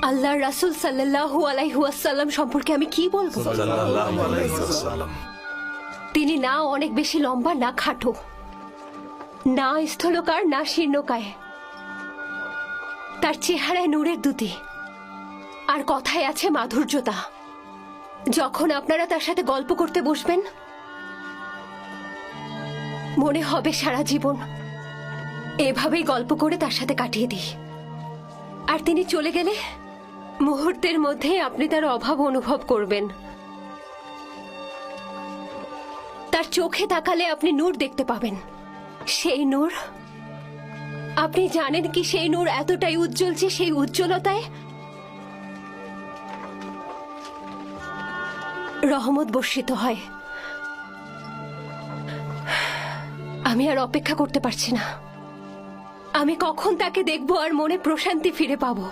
আল্লাহর রাসূল সাল্লাল্লাহু আলাইহি ওয়াসাল্লাম সম্পর্কে আমি কি বলবো? তিনি না অনেক বেশি লম্বা, না খাটো, না স্থূলকায়, না শীর্ণকায়। তার চেহারায় নূরের দ্যুতি, আর কথায় আছে মাধুর্যতা। যখন আপনারা তার সাথে গল্প করতে বসবেন, মনে হবে সারা জীবন এভাবেই গল্প করে তার সাথে কাটিয়ে দিই। আর তিনি চলে গেলে মুহূর্তের মধ্যে আপনি তার অভাব অনুভব করবেন। তার চোখে তাকালে আপনি নূর দেখতে পাবেন। সেই নূর, আপনি জানেন কি সেই নূর এতটাই উজ্জ্বল যে সেই উজ্জ্বলতায় রহমত বর্ষিত হয়। আমি আর অপেক্ষা করতে পারছি না। আমি কখন তাকে দেখবো আর মনে প্রশান্তি ফিরে পাবো।